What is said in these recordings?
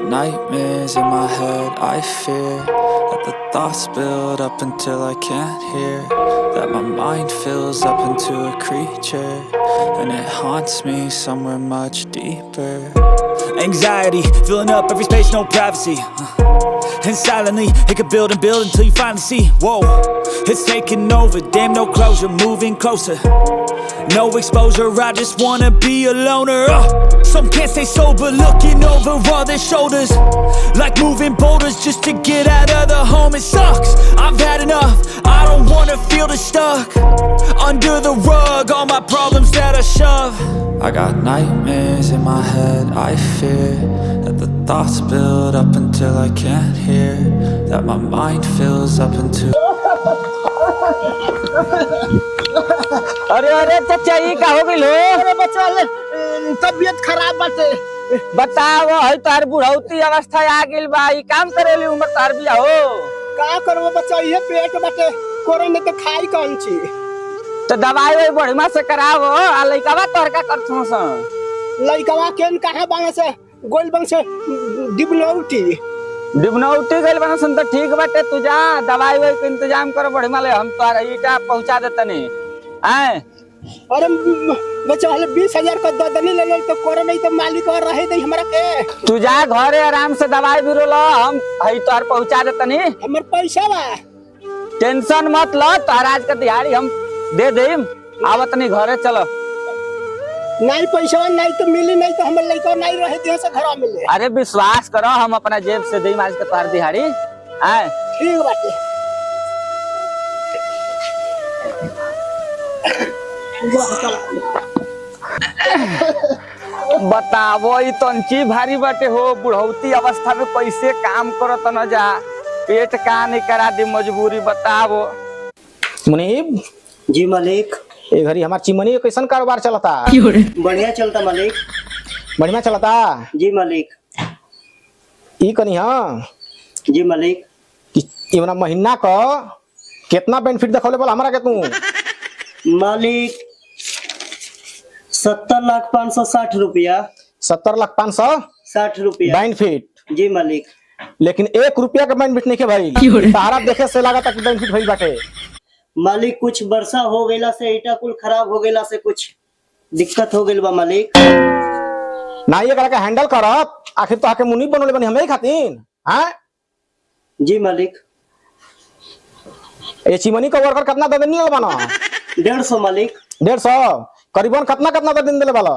nightmares in my head, I fear that the thoughts build up until I can't hear, that my mind fills up into a creature, and it haunts me somewhere much deeper. Anxiety, filling up every space, no privacy. And silently, it could build and build until you finally see, whoa, it's taking over, damn no closure, moving closer. No exposure, I just wanna be a loner. Some can't stay sober, looking over all their shoulders, like moving boulders just to get out of the home. It sucks, I've had enough, I don't wanna feel the stuck under the rug, all my problems that I shove. I got nightmares in my head, I fear that the thoughts build up until I can't hear, that my mind fills up into अरे अरे चाचा ये का हो गइल हो? अरे बच्चा तबियत खराब बाटे। बताओ है तार बुढ़ौती अवस्था आ गेल बा, ई काम करेली उम्र तार बिया हो। का करबो बच्चा, ये पेट बाटे, कोरे में तो खाई कौन ची। तो दवाई वही बढ़िया से करावो, आ लइकावा तोर का करथो स। लइकावा केन कहां बांगे से गोल बंग से डिबनौटी गइल बना सन। तो ठीक बाटे, तू जा दवाई वही के इंतजाम कर बढ़िया ले, हम तोर ईटा पहुंचा देतनी। हैं अरे बच्चा हले 20,000 का ददनी ले ले तो कोरे में तो मालिक और रहे दे हमरा के। तू जा घरे आराम से दवाई बिरो लो, हम हई तोर पहुंचा देतनी। हमर पैसा बा, टेंशन मत लो, तोर आज के दिहाड़ी हम दे देम। आवतनी घरे चलो। नहीं पैसा नहीं तो मिली, नहीं तो हमर लइका नहीं रहे दे से घर में ले। अरे विश्वास करो, हम अपना जेब से देम आज के तोर दिहाड़ी। हैं ठीक बाटे। बतावो ई तंची भारी बाटे हो, बुढ़ौती अवस्था में कैसे काम करत न जा, पेट का नहीं करा दी मजबूरी। बतावो मुनीब जी मालिक। ये घड़ी हमार चिमनी कैसन कारोबार चलता? बढ़िया चलता मालिक। बढ़िया चलता जी मालिक। ई कनी हाँ जी मालिक। ई वाला महीना का कितना बेनिफिट देखौले बोल हमरा के तू? मालिक 70,560 रुपया। 70,560 रुपया बेनिफिट। जी मालिक। लेकिन 1 रुपया का बेनिफिट नहीं के भाई, तारा देखे से लगा तक बेनिफिट भइल बाटे। मालिक कुछ वर्षा हो गइला से ईटा कुल खराब हो गइला से कुछ दिक्कत हो गइल बा मालिक। ना ये करा के हैंडल करब, आखिर तो आके मुनीब बनोले बनी हमें खातिन। हैं जी मालिक। ये चिमनी का वर्कर कितना दे देनी बना? 150 मालिक। 150 करीबन कितना कितना दिन देले वाला?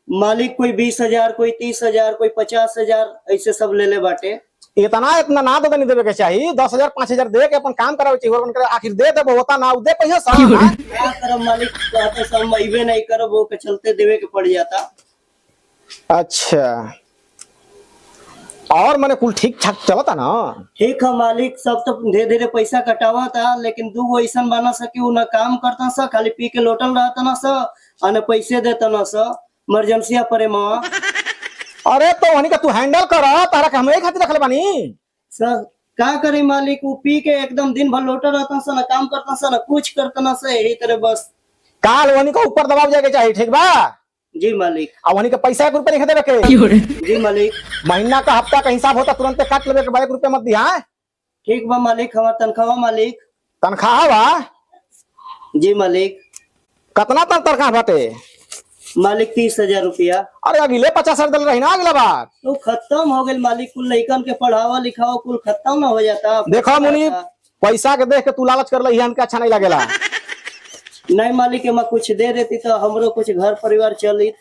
मालिक कोई 20,000, कोई 30,000, कोई 50,000 ऐसे सब ले ले बाटे। इतना ना तो नहीं देवे के चाहिए, 10,000 5,000 दे के अपन काम करावे चाहिए। आखिर दे देबो होता ना दे पैसा सा क्या करब मालिक, कहते सब मईबे नहीं करब, वो के चलते देवे के पड़ जाता। अच्छा और मैंने कुल ठीक ठाक चलता ना? ठीक है मालिक, सब तो धीरे धीरे पैसा कटावा था, लेकिन 2 ऐसा बना सके वो ना काम करता सा, खाली पी के लोटल रहता ना सा, और पैसे देता ना सा, इमरजेंसिया परे माँ। अरे तो वही का तू हैंडल कर, तारा के हम एक खातिर रखले बानी सर। क्या करे मालिक, वो पी के एकदम दिन भर लोटा रहता सा, ना काम करता सा, ना कुछ करता ना सा, यही तरह बस। काल वही का ऊपर दबाव जाके चाहिए, ठीक बा? जी मालिक। और वही का पैसा 1 रुपया नहीं देवे के। जी मालिक। महीना का हफ्ता का हिसाब होता, तुरंत काट लेवे के 1 रुपया मत दिया। ठीक बा मालिक, हमारा तनख्वाह मालिक। तनख्वाह बा? जी मालिक। कितना तनख्वाह बाटे मालिक? 30,000 रुपया। अरे अगले 50,000 दल रही ना अगला बार। तो खत्म हो गए मालिक, कुल लइकन के पढ़ावा लिखावा कुल खत्म ना हो जाता। देखो मुनीब, पैसा के देख के तू लालच कर लही, हमके अच्छा नहीं लगेला। नहीं मालिक, मैं कुछ दे देती तो हमरो कुछ घर परिवार चली।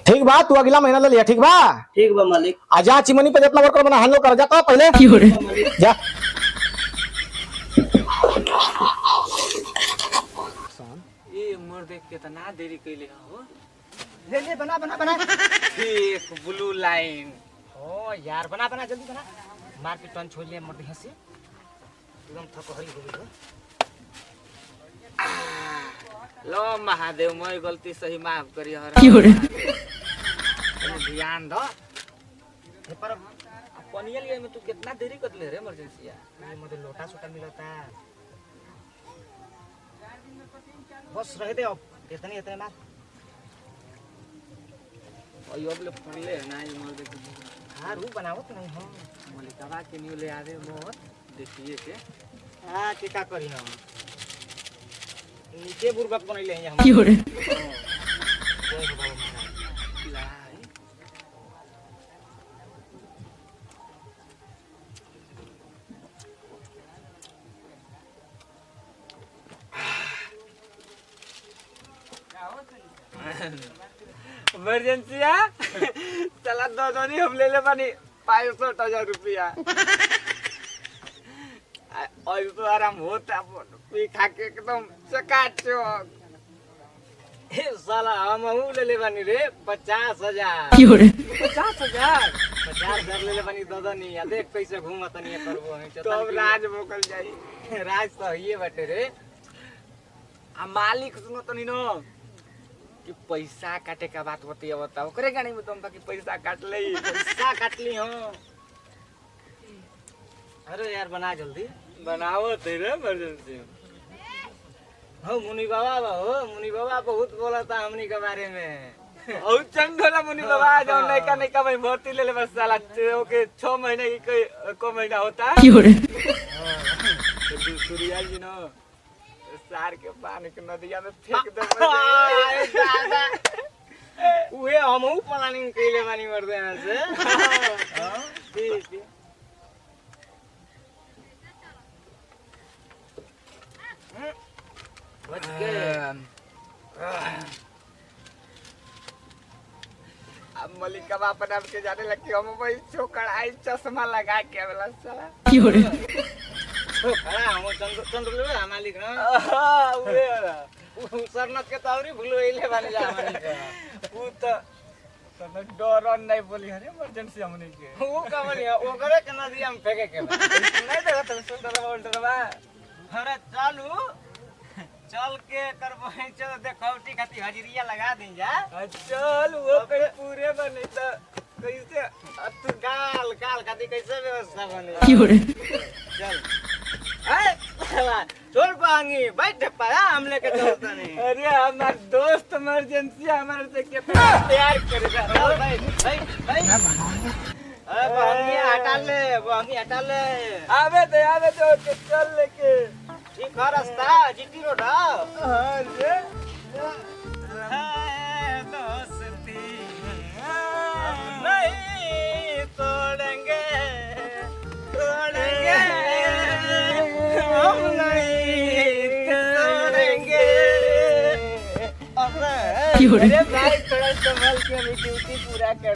ठीक बा, तू अगला महीना ले लिया, ठीक बा? ठीक बा मालिक। आजा चिमनी पे जितना वर्कर बना हैंडल कर जाता पहले जा। ये उम्र देख के तना देरी कइले हो। ले बना बना बना। एक ब्लू लाइन। ओ यार बना बना जल्दी बना, मार के टन छोड़ लिया मोटे हंसी, एकदम थको हरी हो गई। लो महादेव, मैं गलती सही माफ करी हर। ध्यान दो पर पनिया लिए में तू कितना देरी कर ले रे इमरजेंसी मुझे लोटा सोटा मिलता है, बस रह दे अब इतने इतने मार। और यो ले फुले ना ये मोर देख हां रू बनावत नहीं हो मलिकावा के न्यू ले आवे मोर देखिए के हां के का करी हम नीचे बुरबक बनैले हैं हम की रे इमरजेंसी चला दो नहीं हम ले ले पानी 500,000 रुपया और तो आराम होता पी खा के एकदम चकाचौक ए साला हम ले ले बानी रे 50,000 50,000 50,000 ले ले बानी दो नहीं या देख कैसे घूमत नहीं करबो तो अब राज मोकल जाई राज तो ये बाटे रे आ मालिक सुनो तो नो कि पैसा काटे का बात होती है बताओ करे गाड़ी में तुम कि पैसा काट ले पैसा काट ली हो अरे यार बना जल्दी बनाओ तेरे इमरजेंसी हो मुनि बाबा बहुत बोला था हमनी के बारे में और चंदोला मुनि बाबा जो नैका नैका में भर्ती ले ले बस साला ओके 6 महीने की कोई महीना होता है सूर्या जी नो सार के पानी के नदिया में फेंक दे दादा उहे हमहु प्लानिंग कइले बानी मर्दे में से हां ठीक बच गए अब मलिका बाप नाम के जाने लगी हम भाई चोकड़ाई चश्मा लगा के वाला साला तो खड़ा हम चंद्र मालिक ना हां उहे सरनत के तौरी भूलइले बानी जा मालिक उ तो डर नहीं बोली अरे इमरजेंसी हमने के वो कमनी ओ करे के नदिया में फेंके के नहीं देखा तुम सुंदर बा अरे चल के करबो चल देखौटी खाती हजरिया लगा दें जा चल वो कहीं पूरे बने तो कैसे तू गाल खाती कैसे व्यवस्था बने चल ए साला छोड़ पाएंगे बैठ पाया हम लेके चलता नहीं अरे हमार दोस्त इमरजेंसी हमारे से कितना प्यार करेगा चल भाई अरे बहंगी हटा ले आवे दे के चल लेके ठीक है रास्ता जीटी रोड हां रे दोस्ती नहीं तोड़ेंगे हम नहीं तोड़ेंगे अरे भाई थोड़ा संभल के अभी ड्यूटी पूरा कर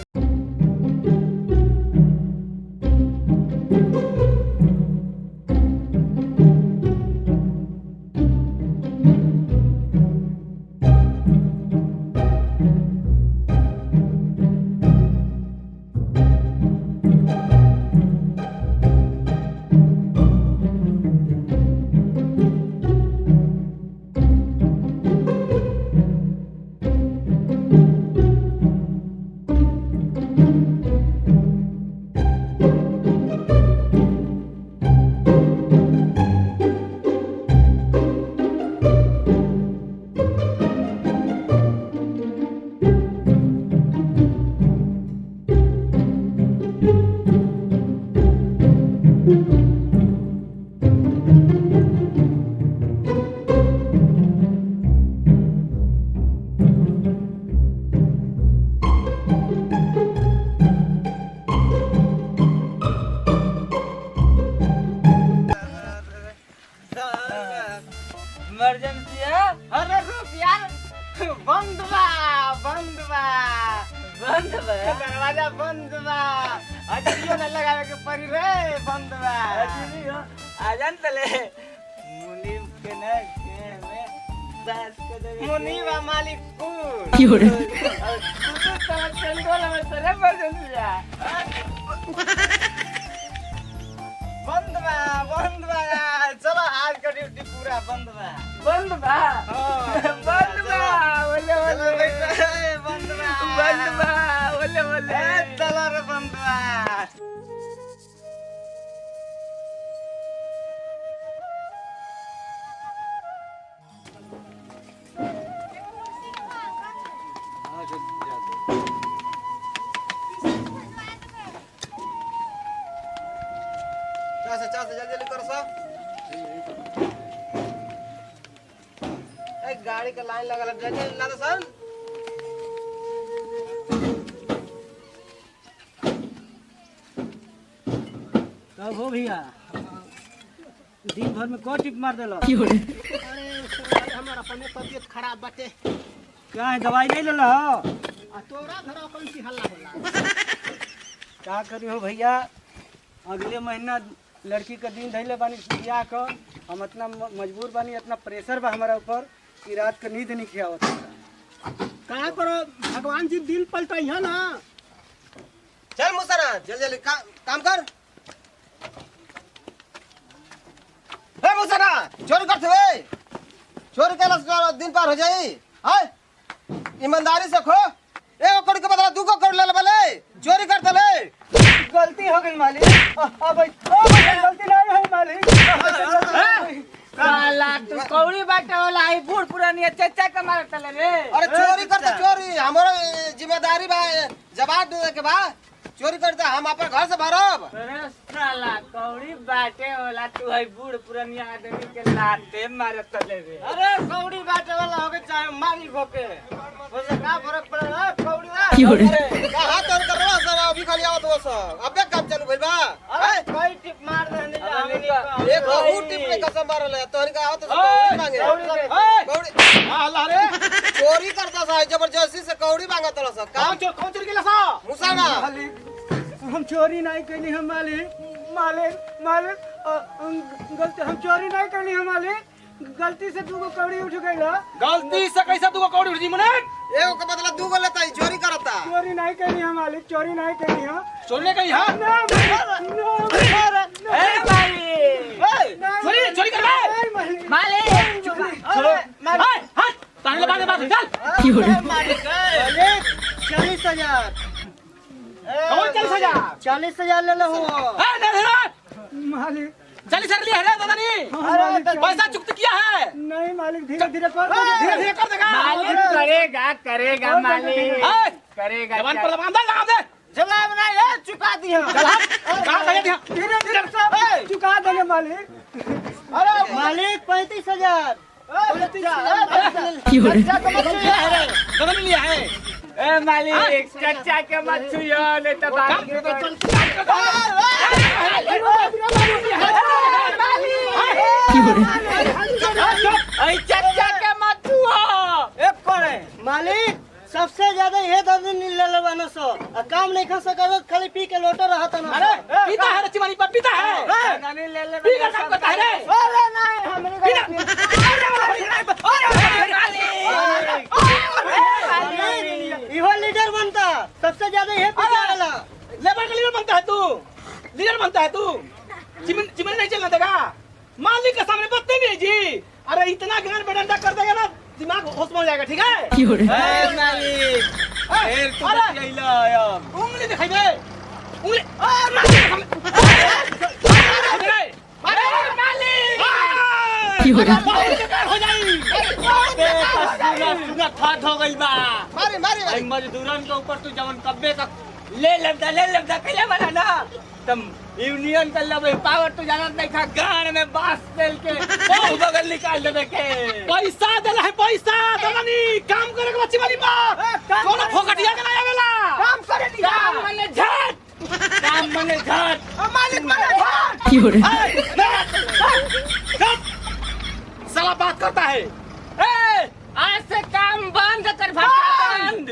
इमरजेंसी है अरे रुक यार बंद बा दरवाजा बंद बा अजरियो न लगावे के पड़ी रे बंद बा आजन तले मुनि के न के में दास के दे मुनि बा मालिक को तू तो कंट्रोल में सरे इमरजेंसी बंद बा चलो आज का ड्यूटी पूरा बंद बा बंद बा बोले चलो रे बंद बा से चार से जल्दी करो सब। एक गाड़ी का लाइन लगा जल्दी ला दो सर। तब हो भैया दिन भर में को टिप मार देलो। अरे हमारा अपने तबीयत खराब बाटे। क्या है दवाई नहीं लेला हो? आ तोरा घरा कौन सी हल्ला होला? क्या करी हो भैया, अगले महीना लड़की का दिन धैले बानी बियाह का। हम इतना मजबूर बानी, इतना प्रेशर बा हमारा ऊपर कि रात का नींद नहीं खियावत। का करो भगवान जी दिल पलटाई है ना। चल मुसरा जल्दी जल्दी काम कर। हे मुसरा चोरी करते हुए चोरी कैला से दिन पार हो जाई। हाय ईमानदारी से खो, एक करोड़ के बदला 2 करोड़ ले ले, चोरी करते ले। गलती हो गई मालिक। गलती नहीं है मालिक। साला तू कौड़ी बाटे होला आई बूढ़ पुरानी चचा के मारे तले रे। अरे चोरी करते चोरी हमारा जिम्मेदारी बा, जवाब दे के बा। चोरी करते हम अपन घर से भरब। अरे साला कौड़ी बाटे होला तू है बूढ़ पुरानी आदमी के लाते मारे तले रे। अरे कौड़ी बाटे वाला हो गए चाहे मालिक हो के, उससे क्या फर्क पड़ेगा? कौड़ी कहां तोर कर रहा सर अभी खाली आओ तो सर अबे कब चालू भइल बा। अरे कोई टिप मार देने जा। एक बहु टिप में कसम मारल है तोहनी का आओ तो कौड़ी मांगे। कौड़ी अल्लाह रे चोरी करता सा जबरदस्ती से कौड़ी मांगा तोरा सा काम कौन चोरी केला सा? मुसाना हम चोरी नहीं कैली हम मालिक। मालिक गलती हम चोरी नहीं कैली हम मालिक। गलती से 2 कौड़ी उठ गईला। गलती से कैसे 2 कौड़ी उठ जी मने? एगो के बदला 2 लेता है चोरी करता। चोरी नहीं कैली हम मालिक, चोरी नहीं कैली हम। चोरी नहीं कही हां? ए मालिक चोरी कर ले मालिक हां ताने बात चल मालिक 40,000 कौन 40,000 40,000 ले लो। हां नहीं मालिक 40,000 लिया है दादा नहीं पैसा चुकत किया है। नहीं मालिक धीरे धीरे कर धीरे कर देगा मालिक करेगा मालिक हां करेगा। जवान पर लगा दे जवाब नहीं है, चुका दिया। कहां गया दिया धीरे धीरे सब चुका देंगे मालिक। अरे मालिक 35,000 दादा ने लिया है। ए मालिक चचा के मत छुइयो नहीं तो बात ऐ चचा के मत छुओ। एक करे मालिक सबसे ज्यादा ये दर्द नहीं ले लेवानो सो काम नहीं खा सका, खाली पी के लोटा रहा था ना। अरे पीता है रची वाली पीता है नहीं ले ले पी का काम करता है रे। अरे नहीं हमने इहो लीडर बनता सबसे ज्यादा ये पीता वाला। लेबर का लीडर बनता है तू, लीडर बनता है तू। चिमन नहीं चलना देगा मालिक के सामने बदतमीजी। अरे इतना ज्ञान बेडंडा कर देगा ना दिमाग होश में जाएगा। ठीक है ए मालिक फिर तू बतियाइला यार उंगली दिखाई दे उंगली मालिक अरे मालिक हो जाई सुना फाट हो गई बा। मारी मारी भाई मजदूरन के ऊपर तू जवन कब्बे तक ले लेबदा कैले वाला ना तुम यूनियन कर लेबे पावर तू जानत नहीं खा गान में बांस तेल के बहुत बगल निकाल देबे के पैसा देला है पैसा दलानी काम करे के बच्ची वाली बा कोनो फोकटिया के ना आवेला काम करे दिया काम मने झट मालिक मारे साला बात करता है ए आज से काम बंद कर भाई बंद